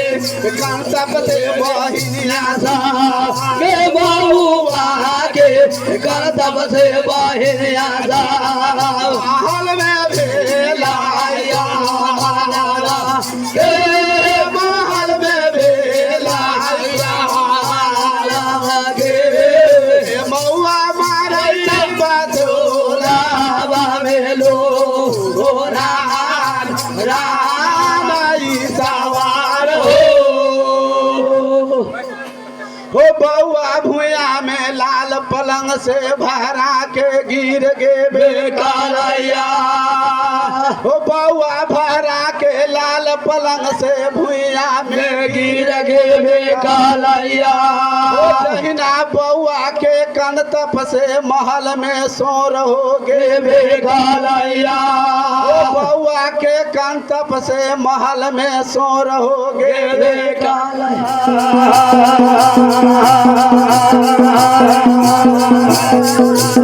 सबसे बहिनिया के बउआ के करतब से बहिनिया महल में भेलाया के महल में भेलाया के मौआ मारैया बतोला मेलो रान रानाई सवार हो बउआ भुइया में लाल पलंग से भरा के गिर गे बेकालैया हो बउआ भरा के लाल पलंग से भुइया में गिर गे बेकालैया हो दहिना बउआ के कंतप से महल में सोर हो गे बेकालैया हो बउआ के कंतप से महल में सोर हो गे बेकालैया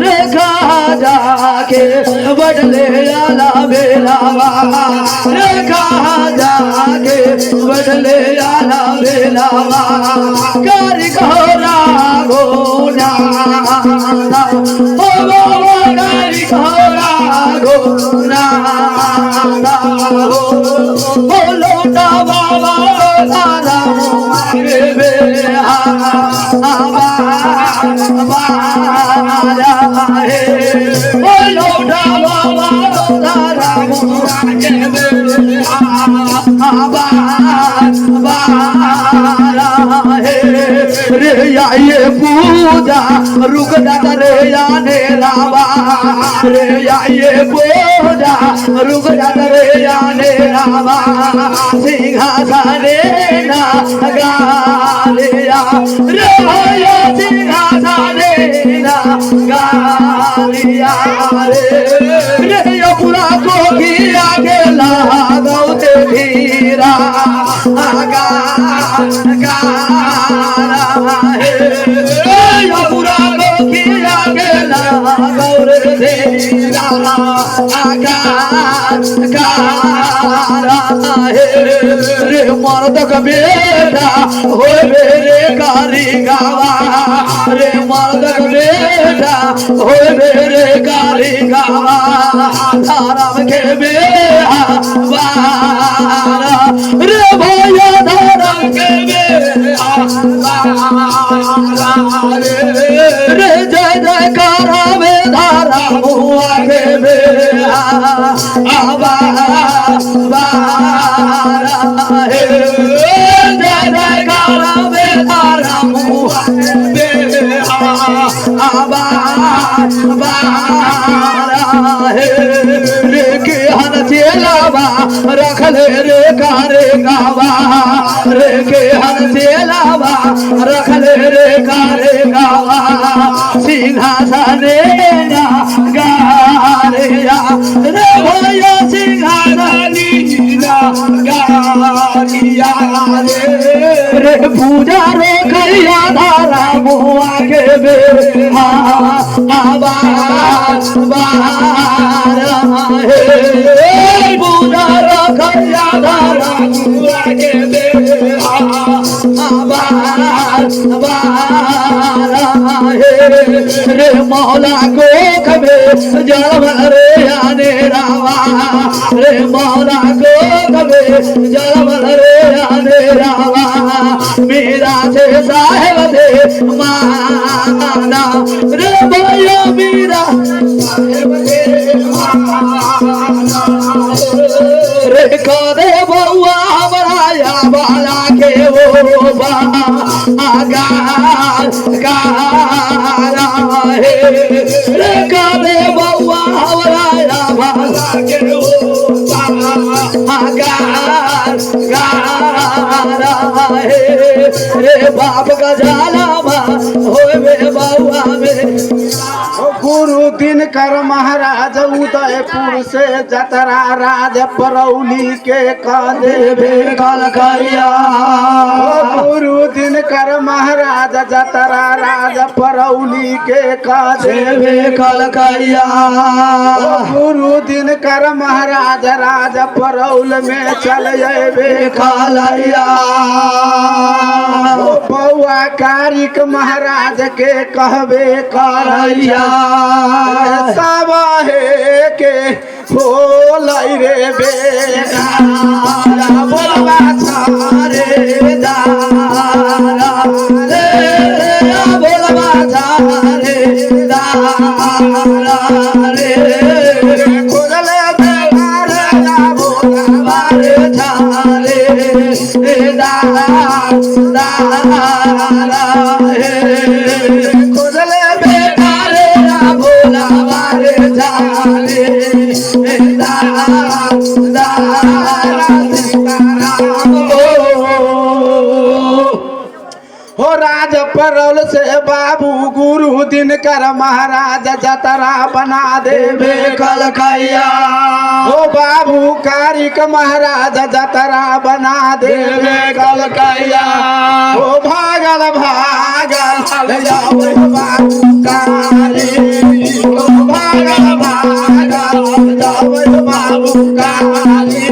रेखा जाके बदले आला बेलावा रेखा जाके बदले आला बेलावा कारी घोरा गोना ओ कारी घोरा गोना ओ लोटा बाबा दादा बे रे ये पूजा रुक जाता रे याने रावा रे ये पूजा रुक जाता रे याने रावा सिंहासने ना गालिया रे ये सिंहासने ना गालिया रे ये पूरा को किया के लागौते धीरा गा गा रे मर्द का बेटा हो मेरे कारी गावा रे मर्द का बेटा हो मेरे कारी गावा धर्म के बेहा रे भैया धर्म के बेहा रे जय जयकार में धारा हुआ के बेहा आवा रखले रे कारे गावा रे के हर से लावा रखले रे कारे गावा सिंहासने ना गारिया रे भैया सिंहासनी ना गारिया रे पूजा रे करिया धारा मुआ के बे आवाज बारा पूजा रखिया धारा मुआ के बे आवाज बारा रे मौला को कबे जब रे आने रावा रे मौला को कबे जब रे आने रावा मेरा से साहेब से माना रे भैया मेरा साहेब से माना देखो रे बउआ हमरा या बाला के वो गारा हे देखो रे बउआ हमरा या बाला के वो गारा हे रे बाप गजाला होवे बउआ में गुरु दिनकर महाराज उदयपुर से जतरा राज परौली के कदेवे कलकैया गुरु दिनकर महाराज जतरा राज परौली के कदेवे कलकैया गुरु दिनकर महाराज राज परौल में चल जेबे कलैया बउआ कारिक महाराज के कहबे करैया सबाहे के बोलै रे बेटा बोलबा छारे दारा रे बोलबा छारे दारा रे खोजले बेगारे बोलबा रे छारे दारा हे खोजले बेगारे भोला बारे जाले हो राज परौल से बाबू गुरु दिनकर महाराज जतरा बना देवे कलकैया हो बाबू कारिक महाराज जतरा बना देवे कलकैया हो भागल भागल जाओ बाबू कारी हो भागल भागल जाओ बाबू कारी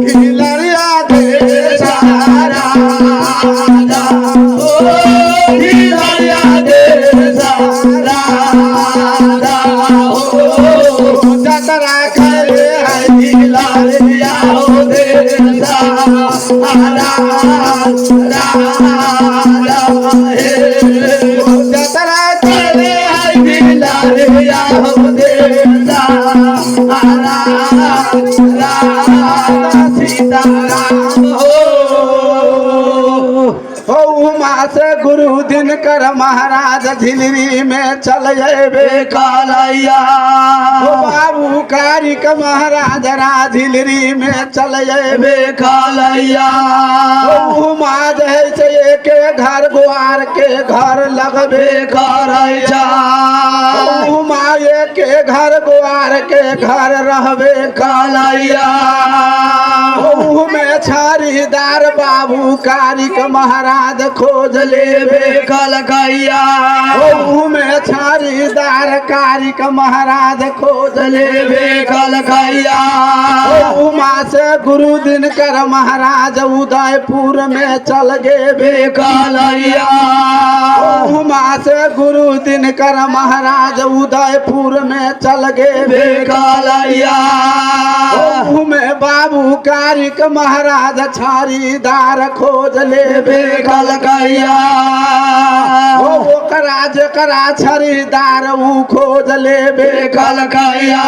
खिलरिया दे सारा खिलरिया दे सारा जतरा करे है खिलरिया दे सारा जतरा करे है खिलरिया दे सारा सीताराम हो उमा से गुरु दिनकर महाराज झिलरी में चल जेबे कालैया हो बाबू कारिक महाराज झिलरी में चल जेबे कालैया हो उमा जैसे के घर गुआर के घर लगबे करैया उमा के घर गुआर के घर रहबे कालैया में छारीदार बाबू कारिक महाराज खोज लेबे कलकैया में छारीदार कारिक महाराज खोज लेबे कलकैया उमा से गुरु दिनकर महाराज उदयपुर में चल गेबे कालैया उमा से गुरु दिनकर महाराज उदयपुर में चल गेबे कालैया में बाबू कारिक महाराज छारीदार खोज लेबे कलकैया ओकरा जकरा छारीदार ऊ खोज लेबे कलकैया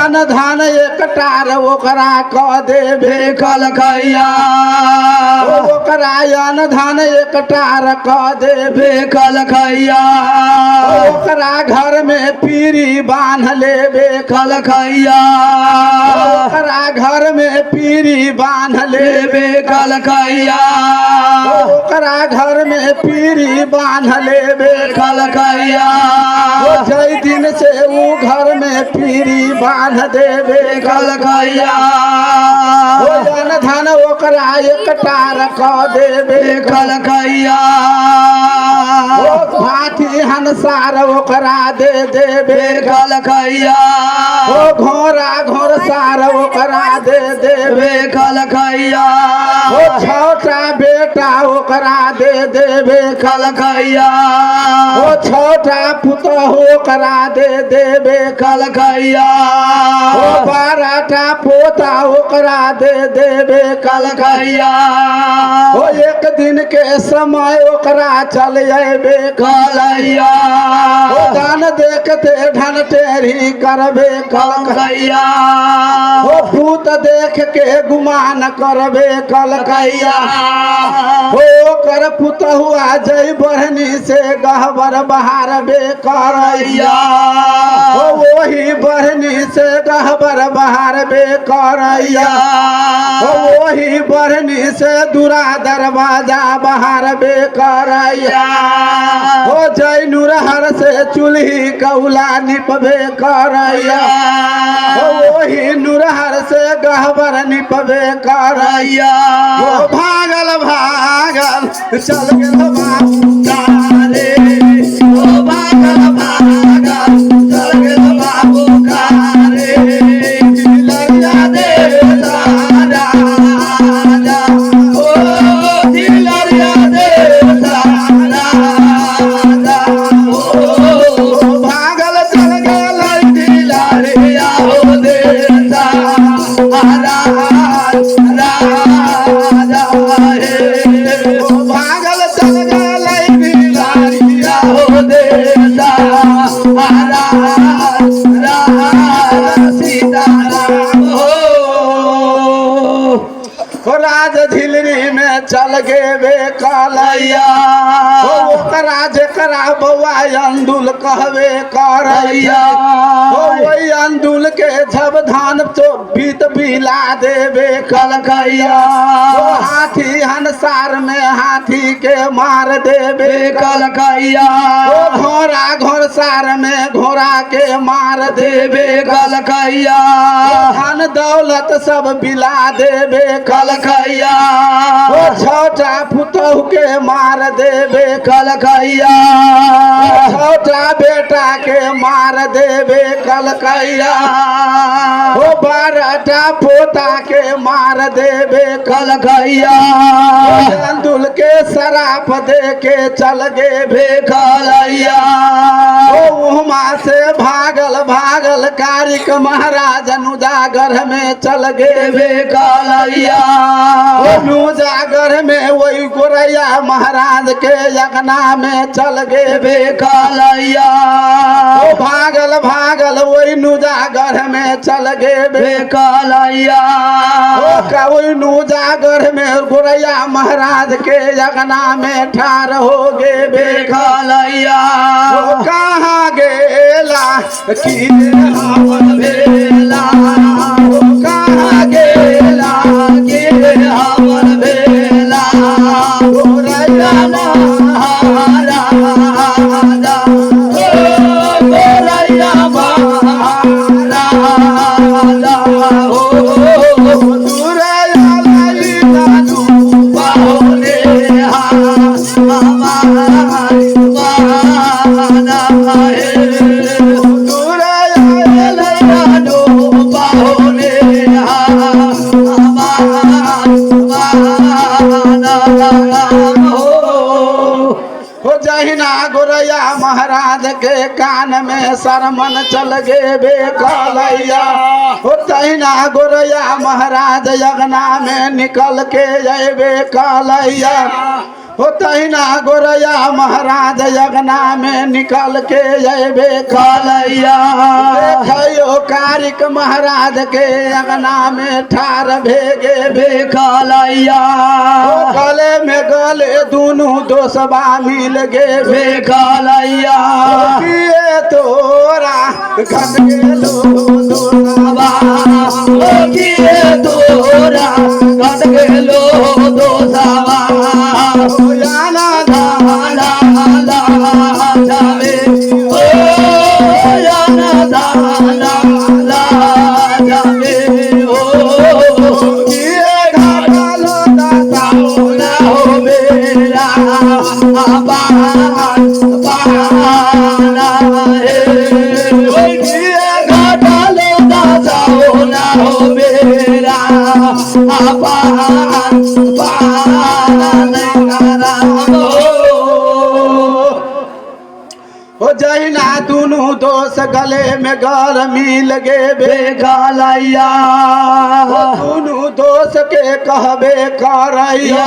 अन धान एकटार ओकरा कह देबे कलकैया ओकरा अन धान एकटार कह देबे कलकैया ओकरा घर में पीरी बांध लेबे कलकैया ओकरा घर में पीरी बांध लेबे कलकैया ओकरा घर में पीरी बांध लेबे कलकैया जय दिन से ऊ घर में पीरी बांध देबे कलकैया जन धन ओकरा एकटार कह देबे कलकैया हाथी हंसार ओकरा दे देबे कलकैया घोड़ा घोड़सार ओकरा दे देबे कलकैया छोटा बेटा ओकरा दे देबे कलकैया छोटा पुतह ओकरा दे देबे कलकैया 12टा पोता ओकरा दे देबे कलकैया एक दिन के समय ओकरा चल जेबे कलैया दान देखते धन टेरी करबे कलकैया भूत दे देख के गुमान करबे कलकैया हो कर पुतहुआ जय बहनी से गहबर बहारबे करैया हो वही बहनी से गहबर बहारबे करैया हो वही बहनी से दूरा दरवाजा बहारबे करैया हो जय नुरहर से चूल्ही कौला निपबे करैया हो वही नुरहर से गहबर निपबे करैया हो भागल भागल चल गेल बाबू कारे हो भागल भागल चल गेल बाबू कारे लड़िया दे राजा हो दिलरिया दे राजा हो भागल चल गेल दिलरिया हो दे राजा भागल चल गेल दिलरिया हो दे सीताराम हो राज झिलरी में चल गेबे कलैया हो ओकरा जेकरा बौआ अंदुल कहबे करैया हो वही अंदुल के जब धान तो बीत बिला देबे कलकैया हो हाथी हंसार में हाथी के मार देबे कलकैया हो घोड़ा घोड़सार में घोड़ा के मार देबे कलकैया धन दौलत सब बिला देबे कलकैया हो छोटा पुतहु के मार देबे कलकैया छोटा बेटा के मार देबे कलकैया हो 12टा पोता के मार देबे कलकैया अंदुल के शराप दे के चल गेबे कलैया हो उहमा से भागल भागल कारिक महाराज नुजागर में चल गेबे कलैया हो नुजागर में वही गोरैया महाराज के यज्ञना में चल गेबे कलैया हो भागल भागल वही नुजागर में चल गेबे कलैया हो वही नुजागर में गोरैया महाराज के यज्ञना में ठार हो गेबे कलैया हो कहाँ गेला कि हवन भेला हो कहाँ गेला कि हवन भेला गोरैया महाराजा गोरैया महाराजा हो दुरैया लाई दादू बाहोले हमारी माना है दुरैया लाई दादू बाहोले हमारी माना हो जहिना गोरैया महाराज के कान में शरमन चल गेबे कलैया हो तहिना गोरैया महाराज यज्ञना में निकल के अयबे कलैया हो तहिना गोरैया महाराज यज्ञना में निकल के अयबे कलैया देखियो कारिक महाराज के यज्ञना में ठार भेगे बे कलैया गले में गले दोनों दोसबा मिल गे बे कलैया किए तोरा घट गेलो दोसबा किए तोरा घट गेलो दोसबा जाना धाना जावे ओ जाना धाना जावे ओ किए घाटलो दासाओ ना हो मेरा पाना है किए घाटलो दासाओ ना हो मेरा हो जहिना दुनू दो दोस्त गले में गरमी लगे बेकालैया दोनों दोस्त के कहबे करैया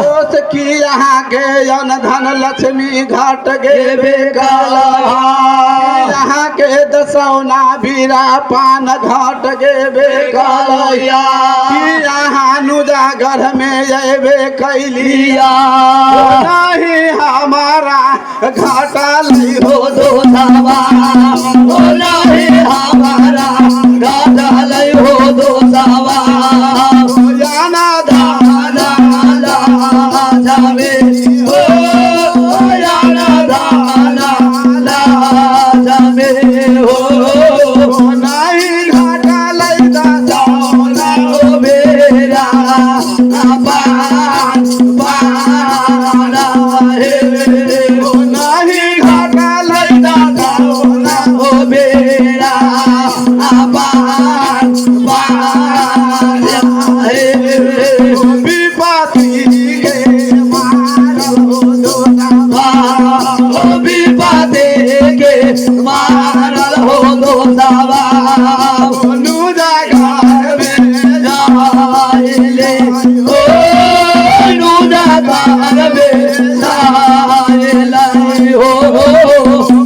दोस्त की यहाँ के अन धन लक्ष्मी घाट गे बेकालैया यहाँ के दसौना बीरा पान घाट गे बेकालैया यहाँ नुजागर में अबे कैलिया नहीं हमारा घाटा लई हो दो सावा हो नहीं हमारा घाटा लई हो दो सावा जाना दाना ला जावे हो जाना दाना ला जावे हो नहीं घाटा लई दाना हो बेरा पान पाना हे नहीं घाटा लई दाना हो बेरा पान पाना हे विपत्ति के मारो दोना हो विपदे के मारल हो दो सावा नुजागर में जाइले हो नुजागर में जाइले हो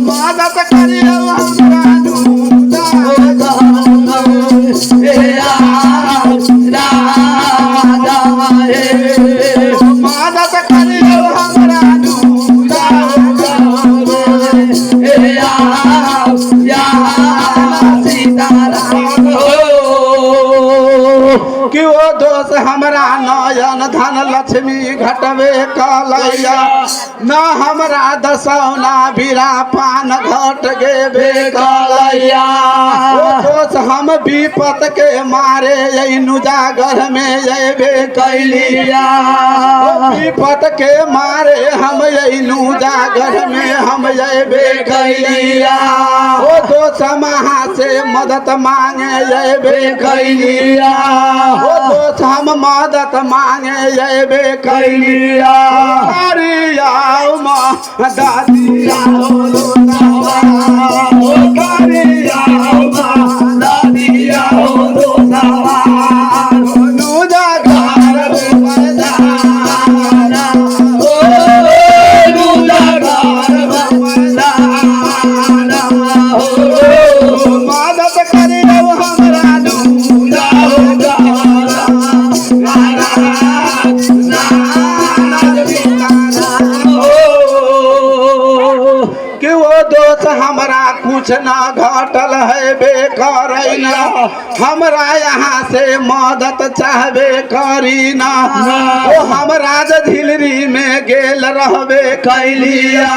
मदद करियो हमरा नुजा मदद करियो हमरा नुजा कि वो दोस्त हमरा नयन धन लक्ष्मी घटवे कलैया न हमरा दसौना बीरा पान घट गे बेकलैया वो दोस्त हम विपत के मारे यही जागर में अबे कैलिया विपत के मारे हम यही जागर में हम अबे कैलिया वो दोस्त महा से मदद मांगे अबे कैलिया वो दोस्त हम मदद मांगे अबे कैलिया करिया दादिया करिया दादिया हो दो सावा नुजागर हो मदद करियो हमरा नुजा कि वो दोस्त हमरा कुछ ना घटल है बेकार ना हमरा यहाँ से मदद चाहबे करी ना वो हमरा झिलरी में गेल रहबे कैलिया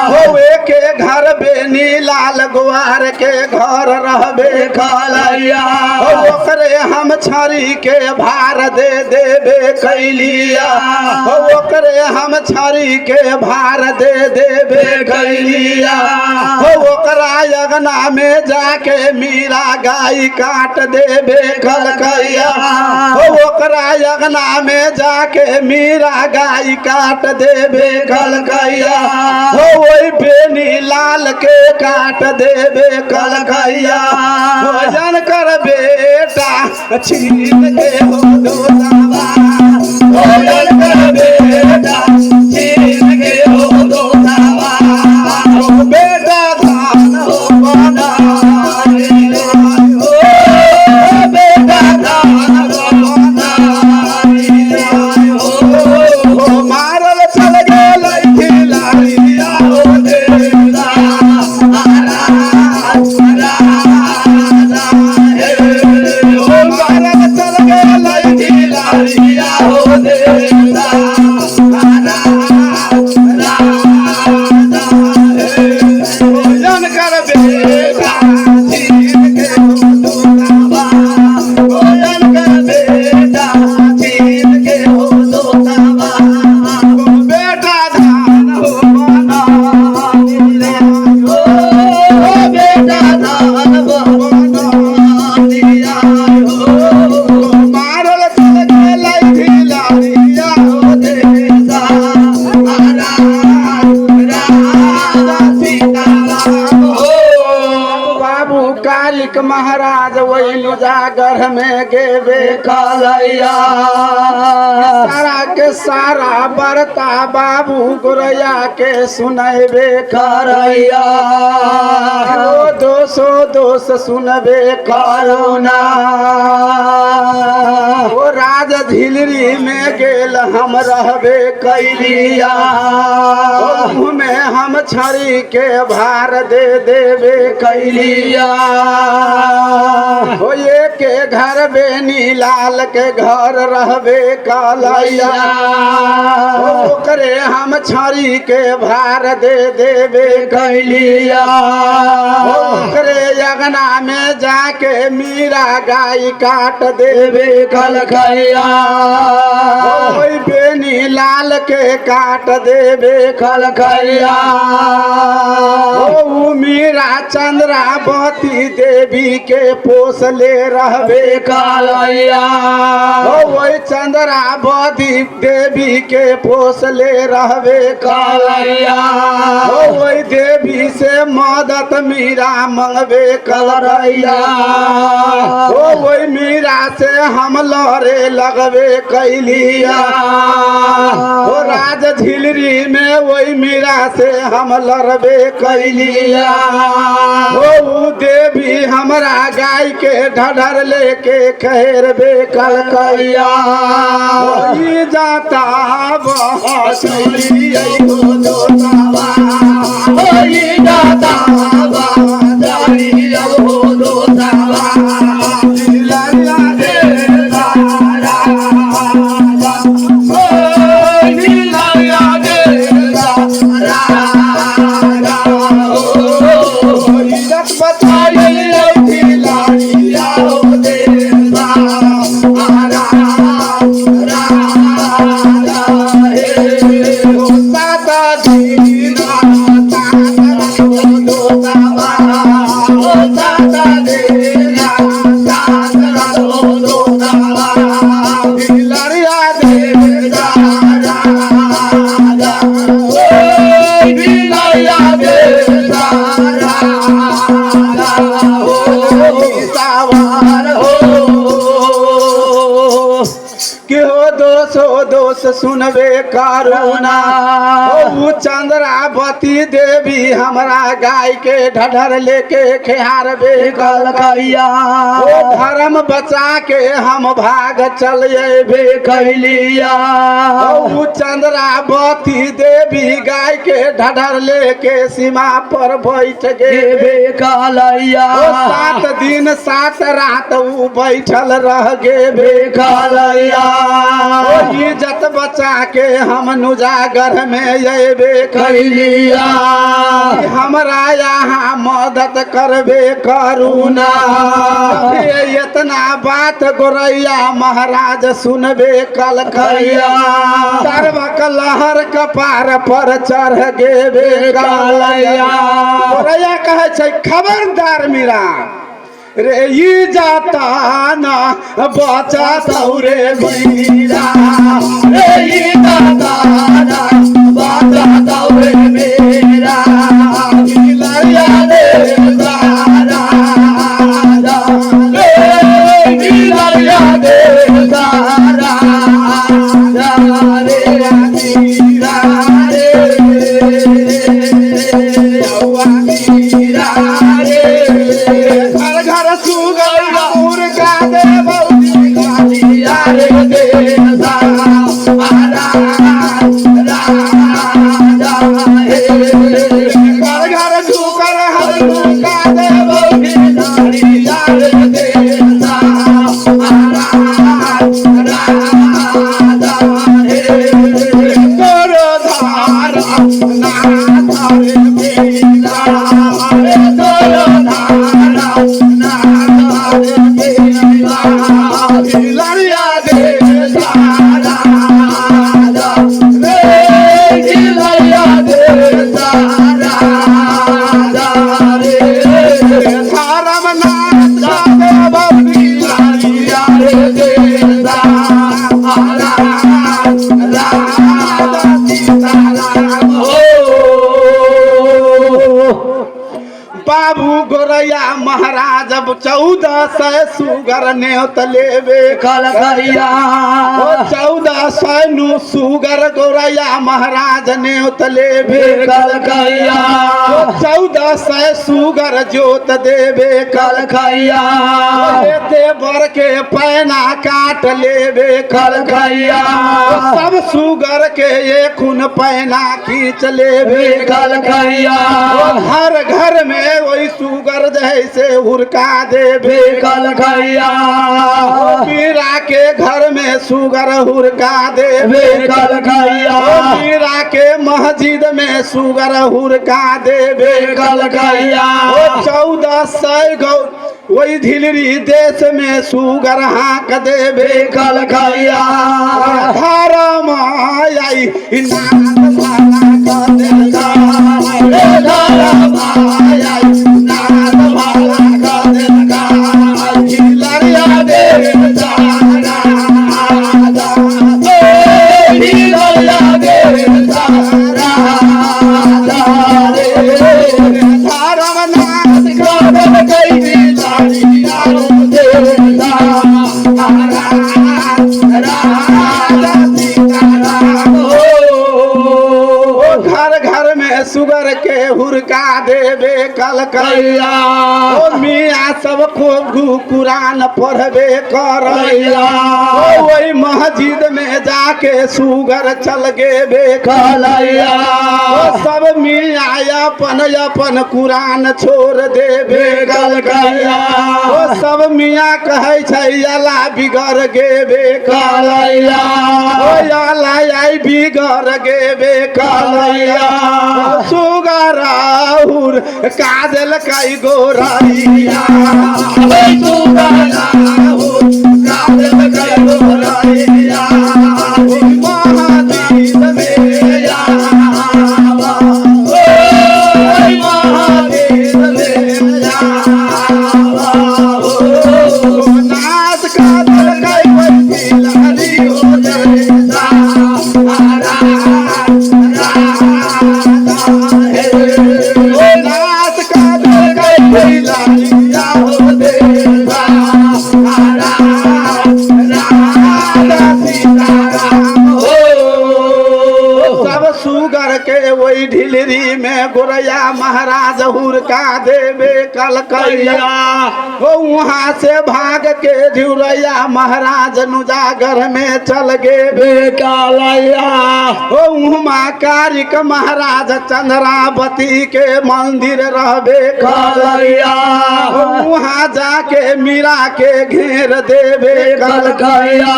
हो के घर बेनी लाल गुआर के घर रहबे कलैया ओकरे हम छड़ी के भार दे देबे कैलिया ओकरे हम छड़ी के भार दे देबे कैलिया ओकरा अगना में जाके मीरा गाय काट देबे कलकैया ओकरा अगना में जाके मीरा गाय काट देबे कलकैया वही बेनी लाल के काट देबे कलकैया भोजन कर बेटा छीन के हो दो सावा भोजन कर बेटा छीन के हो दो सावा बेटा धान हो बना बेटा दान मारल चल गेल खिलाड़िया हो देवता मारल चल गेल नुजा घर में गेबे कालैया सारा के सारा बरता बाबू गोरैया के सुनबे करैया ओ दोष सुनबे करुणा ओ राज झिलरी में गेल हम रहबे कैलिया मुँह में हम छड़ी के भार दे देबे कैलिया हो ये के घर बेनी लाल के घर रहबे कालैया ओकरे हम छड़ी के भार दे देबे कैलिया ओकरे अगना में जाके मीरा गाय काट देबे कलकैया ओई बेनी लाल के काट देबे कलकैया ओ मीरा चंद्रावती देवी के पोसले रहबे कालैया ओई चंद्रावती देवी के पोसले रहबे कालैया ओई देवी से मदद मीरा मंगबे कलरैया ओई मीरा से हम लड़े लगबे कैलिया ओ राज झिलरी में वही मीरा से हम लड़बे कैलिया ओ देवी हमरा गाय के ढढ़र लेके कहरबे कलकैया ई जाता बहसुरी हो दोतावा ओई दाता बाजारी हो दोतावा लाला दे तारा ओई लाया दे तारा ओ इज्जत बचाई लालिया हो दे तारा साता दीना लड़िया के हो दोष सुनबे करुणा ओ चंद्रावती देवी हमरा गाय के ढढ़र लेके खेहारबे कलकैया ओ धर्म बचा के हम भाग चल अबे कैलिया ओ चंद्रावती देवी गाय के ढढ़र लेके सीमा पर बैठ गेबे बे कालैया ओ 7 दिन 7 रात ऊ बैठल रह गेबे कालैया ओ इज्जत बचा के हम नुजागर में अबे कैलिया हमरा यहाँ मदद करबे करुणा इतना बात गोरैया महाराज सुनबे कलकैया सर्वक लहर कपार पर चढ़ गेबे कालैया गोरैया कहे छै खबरदार मीरा रे ई जाता ना बचा तौरे मीरा रे ई दाता ना बाता दौरे मेरा लड़िया दे तारा रे मिलाया दे तारा रे मीरा रे घर घर सुगर मुर्गा दे बौदी रे दे घर घर सुगर हर मुर्गा दे तोरो धारा ना धारे मेला लड़िया दे धर्म नाथ दे बौदी बाबू गोरैया महाराज 1400 सुगर न्योत लेवे कलकैया 1400 नु सुगर गौरैया महाराज न्योत लेवे कलकैया 1400 सुगर जोत देवे कलकैया देवर के पैना काट लेवे कलकैया सब सुगर के ये खून पैना खींच लेवे कलकैया हर घर में वही सुगर जैसे हुरका देवे कलकैया मीरा के घर में सुगर हुरका देवे कलकैया मीरा के मस्जिद में सुगर हुरका देवे कलकैया 1400 गौ वही ढिलरी देश में सुगर हाँक देवे कलकैया धर्म आई नाथ भाला का देगा धर्म आई नाथ भाला का देगा हिलरिया दे सारा हिलरिया दे सारा धर्म नाथ का कई घर घर में सुगर के हुरका देवे कलकैया मियाँ सब को कुरान पढ़बे करैया वही मस्जिद में जाके सुगर चल गेबे कलैया सब मियाँ अपन अपन कुरान छोड़ देवे कलकैया सब मियाँ कहै छै अला बिगड़ गेबे कलैया अला आई बिगड़ गेबे कलैया सुगर हुर काजल कई गोरैया सुगर हुर काजल कई गोरैया महादीप में या महादीप में या नाच काजल कई वैसी हो जैसा नाच काजल कई लालिया हो देवा सब सुगर के वही ढिलरी में गोरैया महाराज हुरका देवे कलकैया वहाँ से भाग के झुरैया महाराज नुजागर में चल गेबे कलैया उमा कारिक महाराज चंद्रावती के मंदिर रहबे कलैया वहाँ जाके मीरा के घेर देवे कलकैया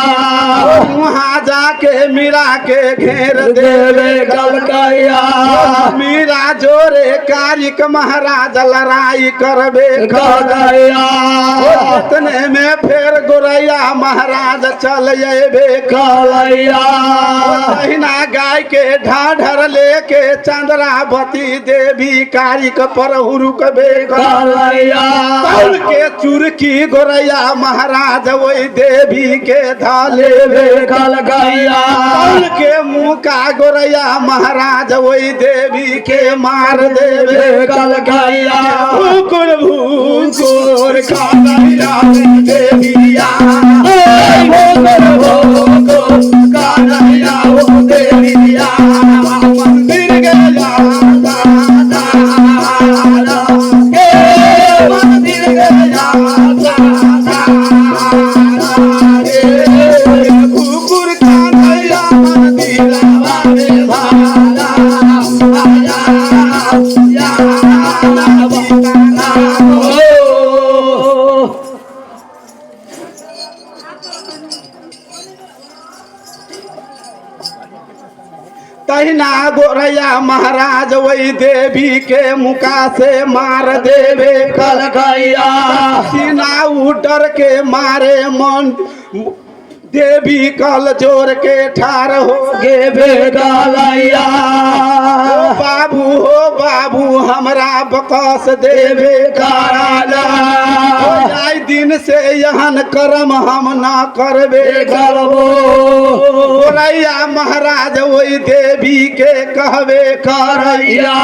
वहाँ जाके मीरा के घेर देवे कलकैया मीरा जोरे कारिक महाराज लड़ाई करबे कलकैया इतने में फिर गोरैया महाराज चल अबे कलैया दहिना गाय के ढाढर लेके चंद्रावती देवी कारिक पर हुरुकबे कलैया तौल के चुरकी गोरैया महाराज वही देवी के धाले कलकैया तौल के मुँह का गोरैया महाराज वही देवी के मार देवे कलकैया भूकुर भूकुर कानैया देविया भूकुर कानैया ओ देविया मंदिर गया मंदिर गया भूकुर कानैया मंदिर तहिना गोरैया महाराज वही देवी के मुका से मार देवे कलकैया सीना उतर के मारे मन देवी कल जोर के ठार हो गे बेकालैया हो बाबू हमरा बकस देवे काराना हो जाय दिन से यहन कर्म हम ना करबे करबो बोलैया महाराज वही देवी के कहबे करैया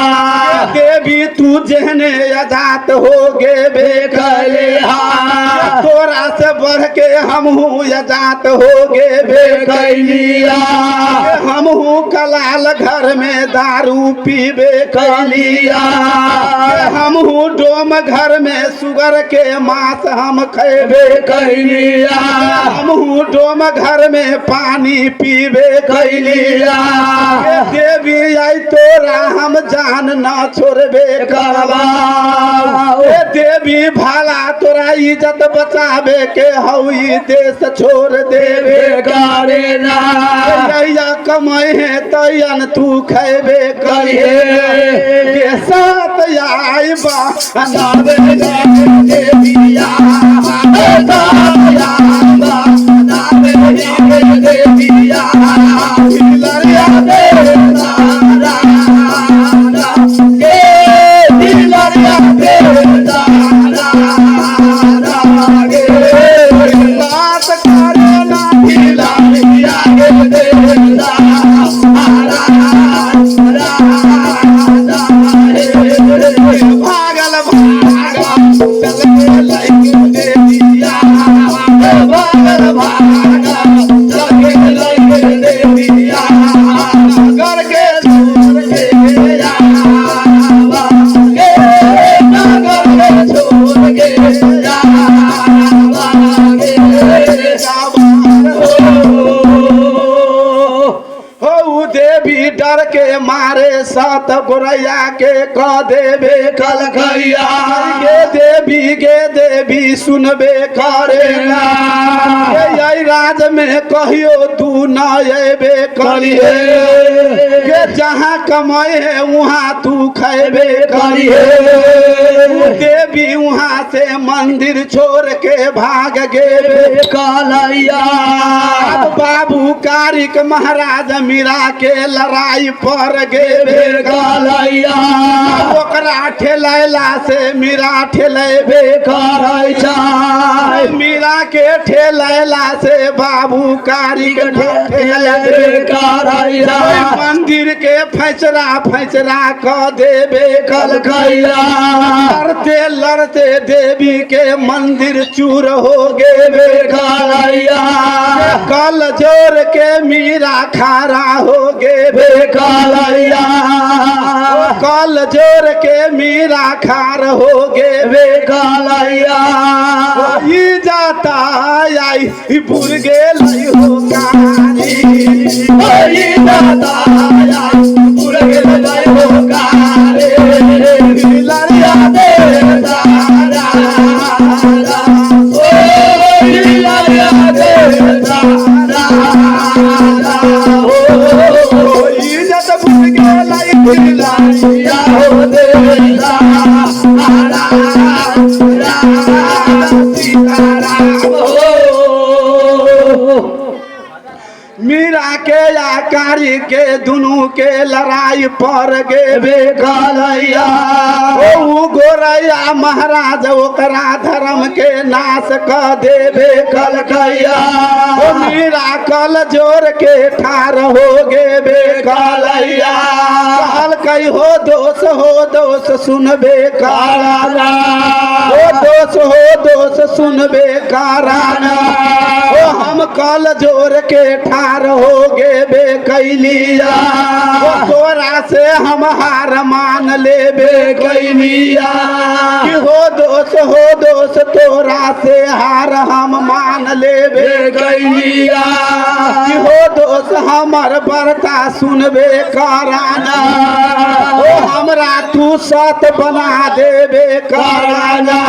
देवी तू जेहने अजात हो गे बेकले तोरा से बढ़ के हमहू अजात हो गे बेकैलिया हमहू कलाल घर में दारू पीबे कैलिया हमहू डोम घर में सुगर के मांस हम खेबे कैलिया हमहू डोम घर में पानी पीबे कैलिया देवी आई तोरा हम जान ना छोड़बे करबा देवी भाला तोरा इज्जत बचावे के हई देश छोड़ देवे करे ना या कमाई है तयन तू खेबे करिए के साथ आई बा नावे देविया नावे देविया लरिया बात करे ना भागल चल के लाइक देविया कर के छोड़ हो देवी डर के मारे सात गोरैया के कह देवे कलकैया गे देवी सुनबे करेगा यही राज में कहियो तू न अबे करिए के जहाँ कमाए है वहाँ तू खेबे करिए देवी वहाँ से मंदिर छोड़ के भाग गे कालैया बाबू कारिक महाराज मीरा के लड़ाई पर गे कालैया ओकरा ठेलैला से मीरा ठेलेबे करे छै मीरा के ठेलैला से बाबू कारिक ठेलेबे करैया मंदिर के फैचरा क देबे कलकैया लड़ते देवी के मंदिर चूर हो गेबे कालैया कल जोर के मीरा खारा हो गेबे कालैया कल जोर के मीरा खार हो गेबे कालैया ई जाता आई बुर गेल हो कानी ओई दादा या पूरे गेलै हो कारे लड़िया दे दादा ओई लाया दे दादा ओ इज्जत बुर गेल लाया हो दे दादा मीरा के आकारी के दुनू के लड़ाई पर गेबे कालैया ओ गोरैया महाराज ओकरा धर्म के नाश क देबे कलकैया ओ मीरा कल जोर के ठार हो गेबे कालैया कहल कई हो दोष सुनबे काराना हो दोष सुनबे काराना ओ हम कल जोर के ठार हो गेबे कैलिया तोरा से हम हार मान लेबे कैलिया हो दोष तोरा से हार हम मान लेबे कैलिया हो दोष हमर बर्ता सुनबे कराना ओ हमरा तू सत बना देबे कराना।